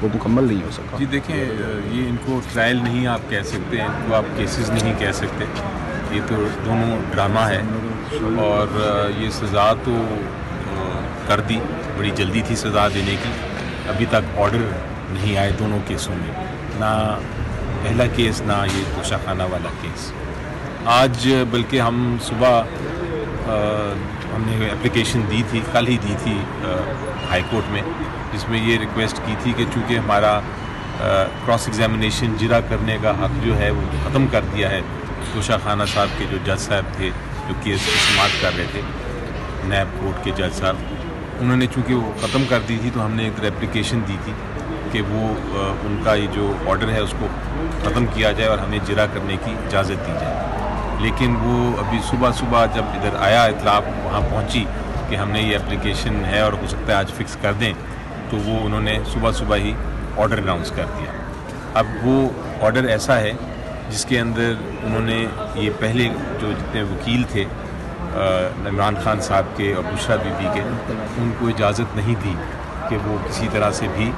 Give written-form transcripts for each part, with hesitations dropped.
وہ مکمل نہیں ہو سکا؟ جی دیکھیں، یہ ان کو ٹرائل نہیں آپ کہہ سکتے، ان کو آپ کیسز نہیں کہہ سکتے، یہ تو دونوں ڈرامہ ہے، اور یہ سزا تو کر دی، بڑی جلدی تھی سزا دینے کی، ابھی تک آرڈر نہیں آئے دونوں کیسوں میں، نہ پہلا کیس نہ یہ توشہ خانہ والا کیس۔ آج بلکہ ہم صبح ہم نے اپلیکیشن دی تھی، کل ہی دی تھی ہائی کورٹ میں، جس میں یہ ریکویسٹ کی تھی کہ چونکہ ہمارا کراس ایگزامینیشن جرا کرنے کا حق جو ہے وہ ختم کر دیا ہے توشہ خانہ صاحب کے جو جج صاحب تھے جو کیس کی سماعت کر رہے تھے، نیب کورٹ کے جج صاحب، انہوں نے چونکہ وہ ختم کر دی تھی تو ہم نے ایک اپلیکیشن دی تھی کہ وہ ان کا یہ جو آرڈر ہے اس کو ختم کیا جائے اور ہمیں جرا کرنے کی اجازت دی جائے۔ لیکن وہ ابھی صبح جب ادھر آیا اطلاع وہاں پہنچی کہ ہم نے یہ اپلیکیشن ہے اور ہو سکتا ہے آج فکس کر دیں، تو وہ انہوں نے صبح ہی آرڈر اناؤنس کر دیا۔ اب وہ آرڈر ایسا ہے جس کے اندر انہوں نے یہ پہلے جو جتنے وکیل تھے عمران خان صاحب کے اور بشریٰ بی بی کے، ان کو اجازت نہیں دی کہ وہ کسی طرح سے بھی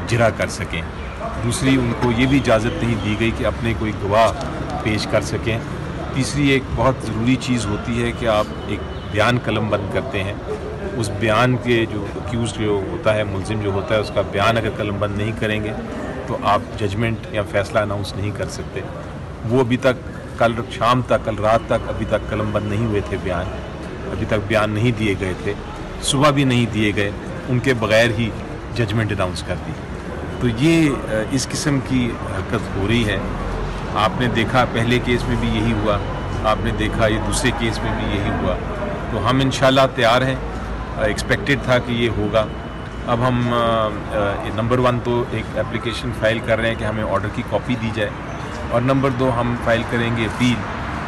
جرا کر سکیں۔ دوسری، ان کو یہ بھی اجازت نہیں دی گئی کہ اپنے کوئی گواہ پیش کر سکیں۔ تیسری ایک بہت ضروری چیز ہوتی ہے کہ آپ ایک بیان قلم بند کرتے ہیں، اس بیان کے جو ایکیوزڈ جو ہوتا ہے، ملزم جو ہوتا ہے، اس کا بیان اگر قلم بند نہیں کریں گے تو آپ ججمنٹ یا فیصلہ اناؤنس نہیں کر سکتے۔ وہ ابھی تک کل شام تک، کل رات تک ابھی تک قلم بند نہیں ہوئے تھے بیان، ابھی تک بیان نہیں دیے گئے تھے، صبح بھی نہیں دیے گئے، ان کے بغیر ہی ججمنٹ اناؤنس کر دی۔ تو یہ اس قسم کی حرکت ہو رہی ہے۔ آپ نے دیکھا پہلے کیس میں بھی یہی ہوا، آپ نے دیکھا یہ دوسرے کیس میں بھی یہی ہوا، تو ہم انشاءاللہ تیار ہیں، ایکسپیکٹڈ تھا کہ یہ ہوگا۔ اب ہم نمبر 1 تو ایک اپلیکیشن فائل کر رہے ہیں کہ ہمیں آرڈر کی کاپی دی جائے، اور نمبر 2 ہم فائل کریں گے اپیل،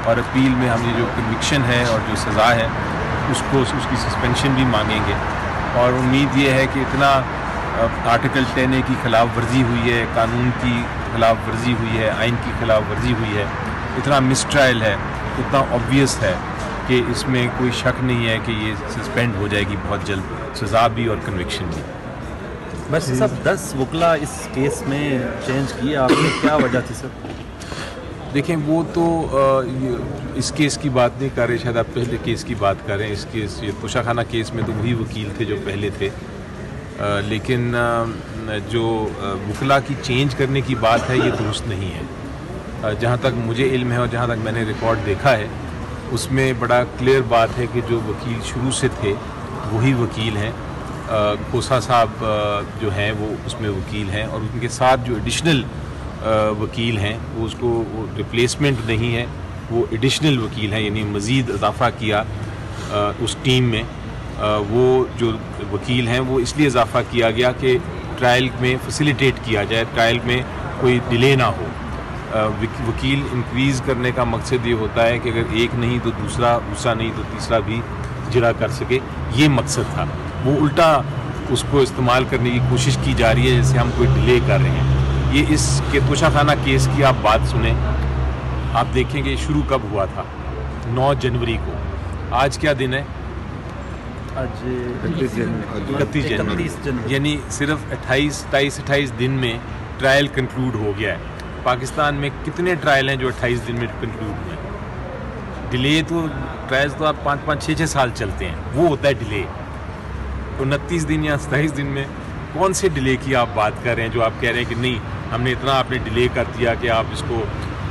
اور اپیل میں ہم یہ جو کنوکشن ہے اور جو سزا ہے اس کی سسپینشن بھی مانگیں گے۔ اور امید یہ ہے کہ اتنا آرٹیکل 10A کی خلاف ورزی ہوئی ہے، قانون کی خلاف ورزی ہوئی ہے، آئین کی خلاف ورزی ہوئی ہے، اتنا مس ٹرائل ہے، اتنا آبویس ہے کہ اس میں کوئی شک نہیں ہے کہ یہ سسپینڈ ہو جائے گی بہت جلد، سزا بھی اور کنوکشن بھی۔ بس سب 10 وکلا اس کیس میں چینج کیے، آپ نے کیا وجہ تھی سر؟ دیکھیں، وہ تو اس کیس کی بات نہیں کر رہے، شاید آپ پہلے کیس کی بات کر رہے ہیں۔ اس کیس یہ توشہ خانہ کیس میں تو وہی وکیل تھے جو پہلے تھے، لیکن جو وکلا کی چینج کرنے کی بات ہے یہ درست نہیں ہے۔ جہاں تک مجھے علم ہے اور جہاں تک میں نے ریکارڈ دیکھا ہے، اس میں بڑا کلیئر بات ہے کہ جو وکیل شروع سے تھے وہی وکیل ہیں۔ کوسا صاحب جو ہیں وہ اس میں وکیل ہیں، اور ان کے ساتھ جو ایڈیشنل وکیل ہیں وہ اس کو ریپلیسمنٹ نہیں ہے، وہ ایڈیشنل وکیل ہیں، یعنی مزید اضافہ کیا اس ٹیم میں۔ وہ جو وکیل ہیں وہ اس لیے اضافہ کیا گیا کہ ٹرائل میں فیسیلیٹیٹ کیا جائے، ٹرائل میں کوئی ڈیلے نہ ہو۔ وکیل انکریز کرنے کا مقصد یہ ہوتا ہے کہ اگر ایک نہیں تو دوسرا نہیں تو تیسرا بھی جرا کر سکے، یہ مقصد تھا۔ وہ الٹا اس کو استعمال کرنے کی کوشش کی جا رہی ہے جیسے ہم کوئی ڈیلے کر رہے ہیں۔ یہ اس کے توشہ خانہ کیس کی آپ بات سنیں، آپ دیکھیں کہ شروع کب ہوا تھا، 9 جنوری کو۔ آج کیا دن ہے؟ آج 31 جنوری، یعنی صرف 28 دن میں ٹرائل کنکلوڈ ہو گیا ہے۔ پاکستان میں کتنے ٹرائل ہیں جو 28 دن میں کنکلوڈ ہوئے ہیں؟ ڈیلے تو ٹرائلز تو آپ 5-6 سال چلتے ہیں، وہ ہوتا ہے ڈیلے۔ 29 دن یا 27 دن میں کون سے ڈیلے کی آپ بات کر رہے ہیں جو آپ کہہ رہے ہیں کہ نہیں ہم نے اتنا آپ نے ڈیلے کر دیا کہ آپ اس کو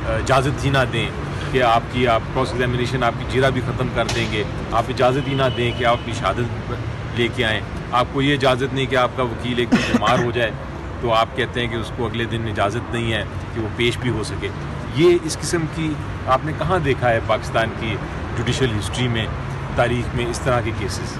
اجازت ہی نہ دیں کہ آپ کراس ایگزامینیشن آپ کی جرا بھی ختم کر دیں گے، آپ اجازت ہی نہ دیں کہ آپ اپنی شہادت لے کے آئیں، آپ کو یہ اجازت نہیں کہ آپ کا وکیل ایک دن بیمار ہو جائے تو آپ کہتے ہیں کہ اس کو اگلے دن اجازت نہیں ہے کہ وہ پیش بھی ہو سکے۔ یہ اس قسم کی آپ نے کہاں دیکھا ہے پاکستان کی جوڈیشل ہسٹری میں، تاریخ میں اس طرح کے کیسز؟